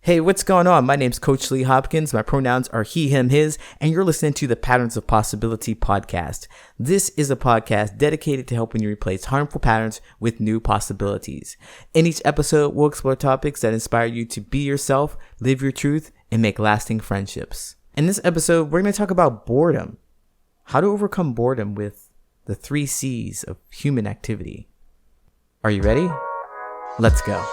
Hey, what's going on? My name's Coach Lee Hopkins. My pronouns are he, him, his, and you're listening to the Patterns of Possibility podcast. This is a podcast dedicated to helping you replace harmful patterns with new possibilities. In each episode, we'll explore topics that inspire you to be yourself, live your truth, and make lasting friendships. In this episode, we're going to talk about boredom. How to overcome boredom with the 3 C's of human activity. Are you ready? Let's go.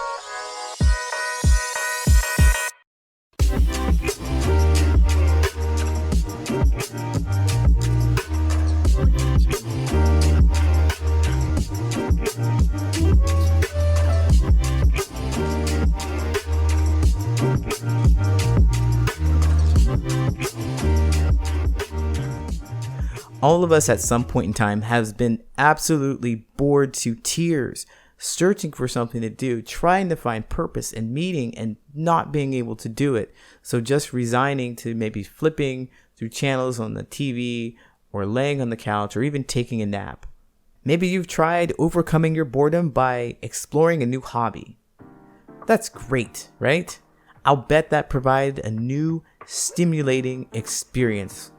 All of us at some point in time has been absolutely bored to tears, searching for something to do, trying to find purpose and meaning and not being able to do it. So just resigning to maybe flipping through channels on the TV or laying on the couch or even taking a nap. Maybe you've tried overcoming your boredom by exploring a new hobby. That's great, right? I'll bet that provided a new stimulating experience.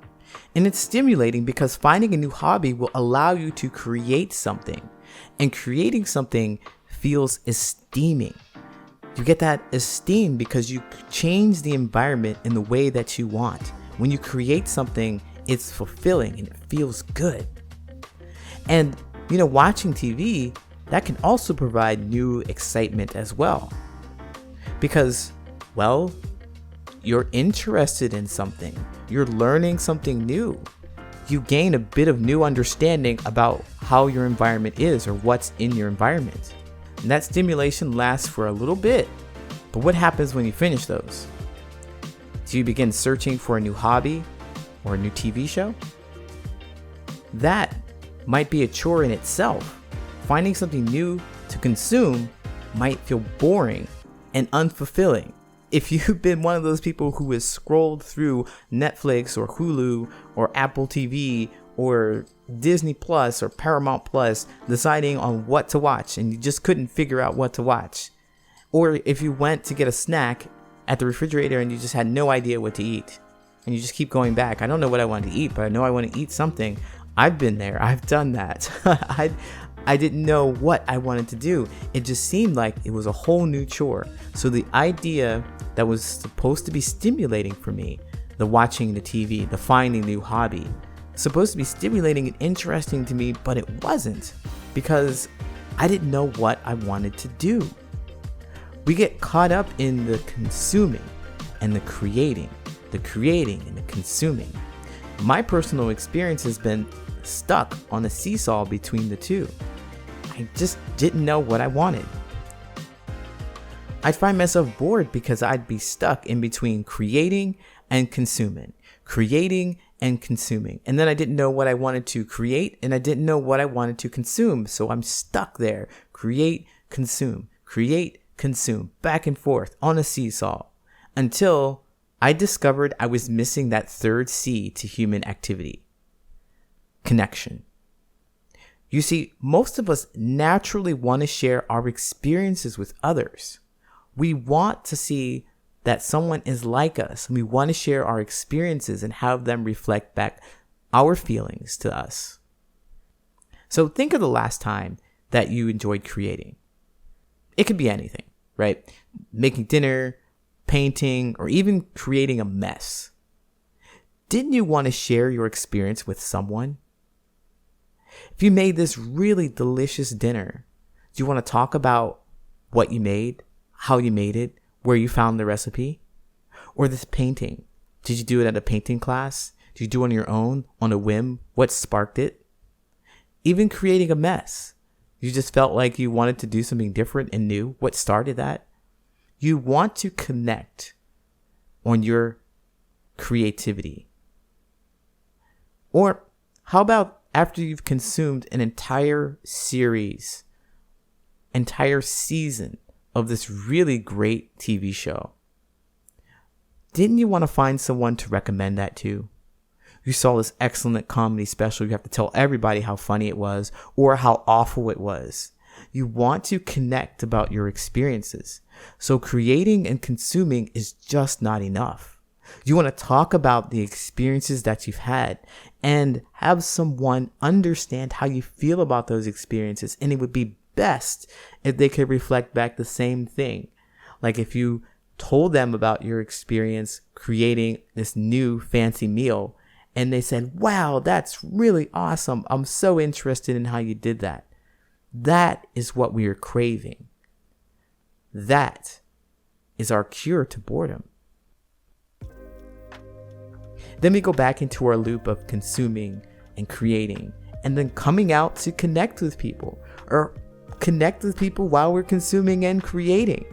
And it's stimulating because finding a new hobby will allow you to create something. And creating something feels esteeming. You get that esteem because you change the environment in the way that you want. When you create something, it's fulfilling and it feels good. And, watching TV, that can also provide new excitement as well. Because, you're interested in something. You're learning something new. You gain a bit of new understanding about how your environment is or what's in your environment. And that stimulation lasts for a little bit. But what happens when you finish those? Do you begin searching for a new hobby or a new TV show? That might be a chore in itself. Finding something new to consume might feel boring and unfulfilling. If you've been one of those people who has scrolled through Netflix or Hulu or Apple TV or Disney Plus or Paramount Plus deciding on what to watch and you just couldn't figure out what to watch, or if you went to get a snack at the refrigerator and you just had no idea what to eat and you just keep going back, I don't know what I want to eat, but I know I want to eat something. I've been there. I've done that. I didn't know what I wanted to do. It just seemed like it was a whole new chore. So the idea that was supposed to be stimulating for me, the watching the TV, the finding new hobby, supposed to be stimulating and interesting to me, but it wasn't because I didn't know what I wanted to do. We get caught up in the consuming and the creating and the consuming. My personal experience has been stuck on a seesaw between the two. I just didn't know what I wanted. I'd find myself bored because I'd be stuck in between creating and consuming. And then I didn't know what I wanted to create and I didn't know what I wanted to consume. So I'm stuck there. Create, consume, back and forth on a seesaw until I discovered I was missing that 3rd C to human activity. Connection. You see, most of us naturally want to share our experiences with others. We want to see that someone is like us. We want to share our experiences and have them reflect back our feelings to us. So think of the last time that you enjoyed creating. It could be anything, right? Making dinner, painting, or even creating a mess. Didn't you want to share your experience with someone? If you made this really delicious dinner, do you want to talk about what you made, how you made it, where you found the recipe? Or this painting, did you do it at a painting class? Did you do it on your own, on a whim? What sparked it? Even creating a mess, you just felt like you wanted to do something different and new. What started that? You want to connect on your creativity. Or how about after you've consumed an entire series, entire season of this really great TV show? Didn't you want to find someone to recommend that to? You saw this excellent comedy special. You have to tell everybody how funny it was or how awful it was. You want to connect about your experiences. So creating and consuming is just not enough. You want to talk about the experiences that you've had and have someone understand how you feel about those experiences. And it would be best if they could reflect back the same thing. Like if you told them about your experience creating this new fancy meal and they said, wow, that's really awesome. I'm so interested in how you did that. That is what we are craving. That is our cure to boredom. Then we go back into our loop of consuming and creating and then coming out to connect with people or connect with people while we're consuming and creating.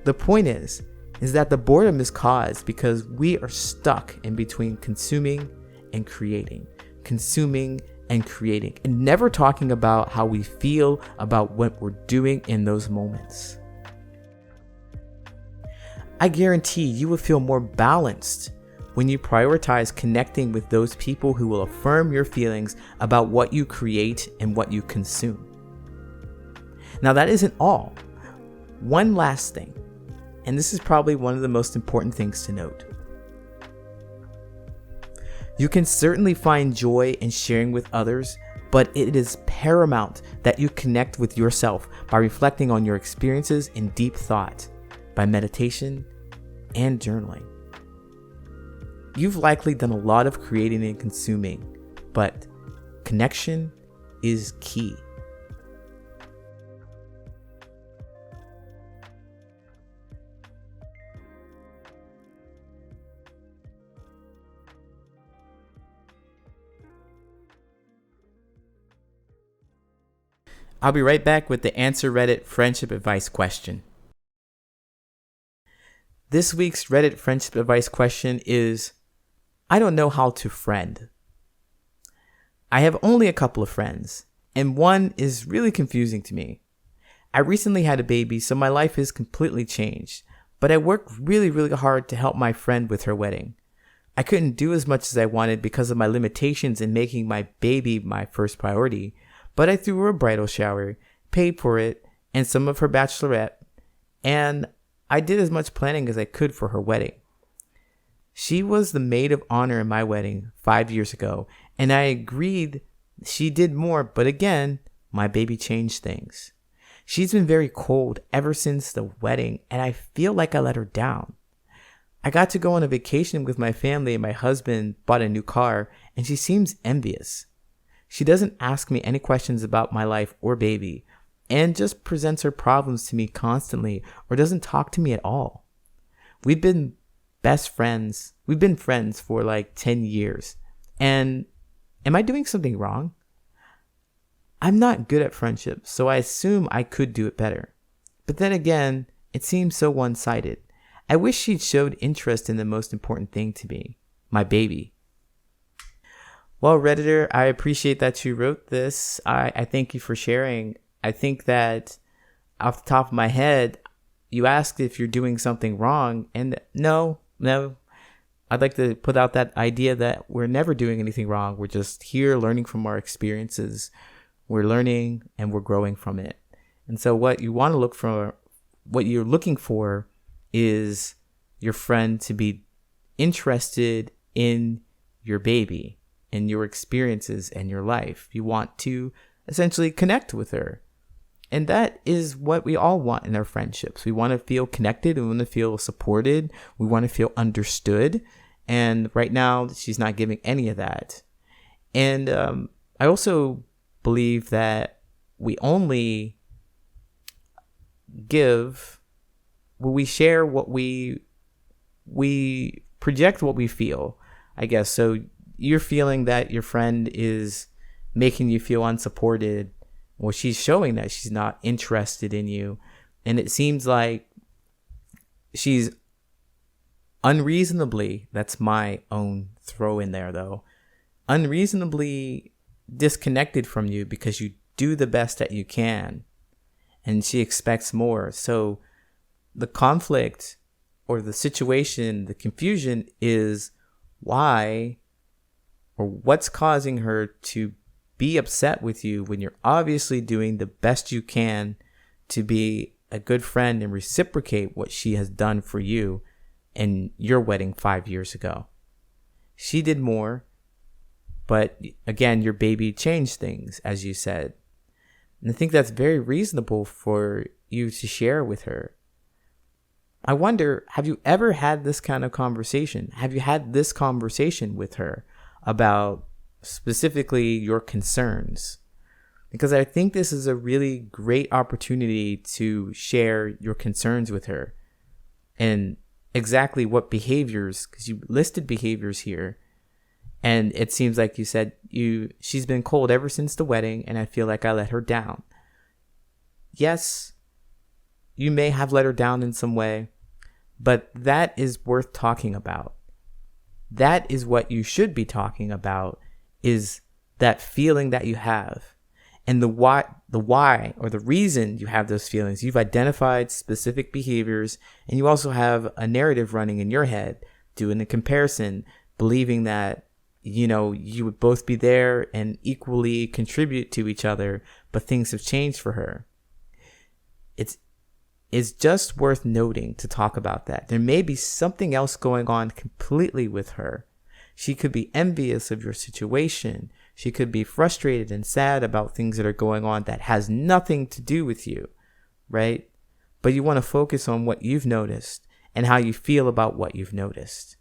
The point is that the boredom is caused because we are stuck in between consuming and creating, and never talking about how we feel about what we're doing in those moments. I guarantee you will feel more balanced when you prioritize connecting with those people who will affirm your feelings about what you create and what you consume. Now, that isn't all. One last thing, and this is probably one of the most important things to note. You can certainly find joy in sharing with others, but it is paramount that you connect with yourself by reflecting on your experiences in deep thought, by meditation and journaling. You've likely done a lot of creating and consuming, but connection is key. I'll be right back with the Answer Reddit friendship advice question. This week's Reddit friendship advice question is, I don't know how to friend. I have only a couple of friends, and one is really confusing to me. I recently had a baby, so my life has completely changed, but I worked really, really hard to help my friend with her wedding. I couldn't do as much as I wanted because of my limitations in making my baby my first priority, but I threw her a bridal shower, paid for it, and some of her bachelorette, and I did as much planning as I could for her wedding. She was the maid of honor in my wedding 5 years ago, and I agreed she did more, but again, my baby changed things. She's been very cold ever since the wedding, and I feel like I let her down. I got to go on a vacation with my family, and my husband bought a new car, and she seems envious. She doesn't ask me any questions about my life or baby, and just presents her problems to me constantly or doesn't talk to me at all. We've been best friends. We've been friends for like 10 years. And am I doing something wrong? I'm not good at friendship, so I assume I could do it better. But then again, it seems so one-sided. I wish she'd showed interest in the most important thing to me, my baby. Well, Redditor, I appreciate that you wrote this. I thank you for sharing. I think that off the top of my head, you asked if you're doing something wrong. And no. I'd like to put out that idea that we're never doing anything wrong. We're just here learning from our experiences. We're learning and we're growing from it. And so what you want to look for, what you're looking for is your friend to be interested in your baby, in your experiences and your life. You want to essentially connect with her. And that is what we all want in our friendships. We want to feel connected. We want to feel supported. We want to feel understood. And right now, she's not giving any of that. And I also believe that we only give, well, we share what we project what we feel, I guess. So you're feeling that your friend is making you feel unsupported. Well, she's showing that she's not interested in you. And it seems like she's unreasonably, that's my own throw in there though, unreasonably disconnected from you because you do the best that you can. And she expects more. So the conflict or the situation, the confusion is why or what's causing her to be upset with you when you're obviously doing the best you can to be a good friend and reciprocate what she has done for you in your wedding 5 years ago. She did more, but again, your baby changed things, as you said. And I think that's very reasonable for you to share with her. I wonder, have you ever had this kind of conversation? Have you had this conversation with her about specifically your concerns? Because I think this is a really great opportunity to share your concerns with her and exactly what behaviors, because you listed behaviors here. And it seems like you said she's been cold ever since the wedding, and I feel like I let her down. Yes, you may have let her down in some way, but that is worth talking about. That is what you should be talking about, is that feeling that you have. And the why or the reason you have those feelings. You've identified specific behaviors, and you also have a narrative running in your head, doing the comparison, believing that you would both be there and equally contribute to each other, but things have changed for her. It's just worth noting to talk about that. There may be something else going on completely with her. She could be envious of your situation. She could be frustrated and sad about things that are going on that has nothing to do with you, right? But you want to focus on what you've noticed and how you feel about what you've noticed.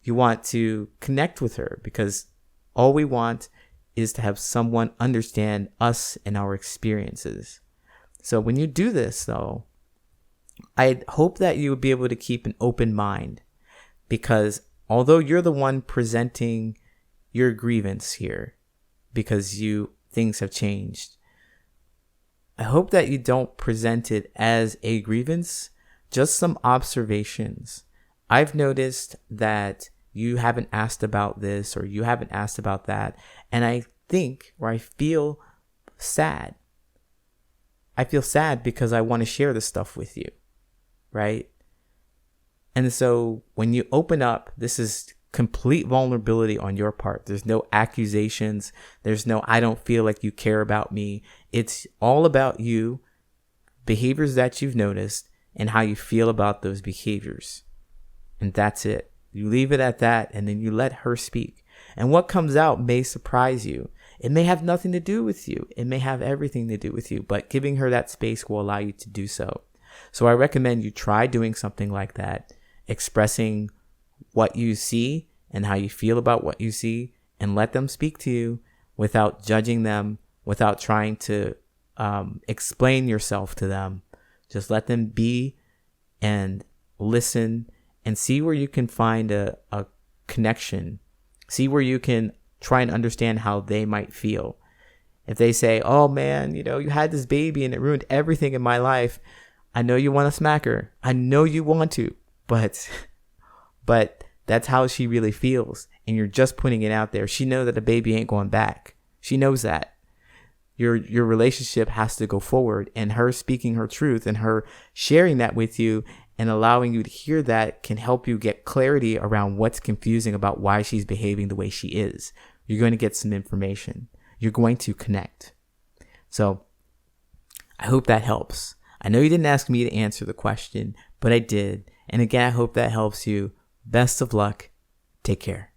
You want to connect with her, because all we want is to have someone understand us and our experiences. So when you do this, though, I hope that you would be able to keep an open mind, because although you're the one presenting your grievance here, because things have changed, I hope that you don't present it as a grievance, just some observations. I've noticed that you haven't asked about this, or you haven't asked about that, and I feel sad. I feel sad because I want to share this stuff with you, right? And so when you open up, this is complete vulnerability on your part. There's no accusations. There's no, I don't feel like you care about me. It's all about you, behaviors that you've noticed, and how you feel about those behaviors. And that's it. You leave it at that, and then you let her speak. And what comes out may surprise you. It may have nothing to do with you. It may have everything to do with you, but giving her that space will allow you to do so. So I recommend you try doing something like that, expressing what you see and how you feel about what you see, and let them speak to you without judging them, without trying to explain yourself to them. Just let them be and listen, and see where you can find a connection. See where you can try and understand how they might feel. If they say, oh man, you had this baby and it ruined everything in my life. I know you want to smack her. I know you want to, but that's how she really feels. And you're just putting it out there. She knows that the baby ain't going back. She knows that. Your relationship has to go forward, and her speaking her truth and her sharing that with you and allowing you to hear that can help you get clarity around what's confusing about why she's behaving the way she is. You're going to get some information. You're going to connect. So I hope that helps. I know you didn't ask me to answer the question, but I did. And again, I hope that helps you. Best of luck. Take care.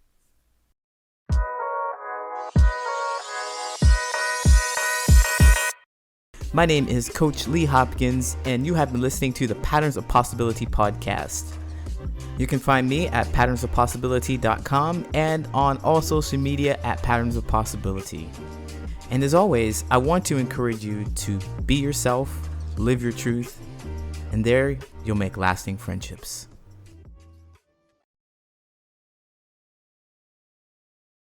My name is Coach Lee Hopkins, and you have been listening to the Patterns of Possibility podcast. You can find me at patternsofpossibility.com and on all social media at Patterns of Possibility. And as always, I want to encourage you to be yourself, live your truth, and there you'll make lasting friendships.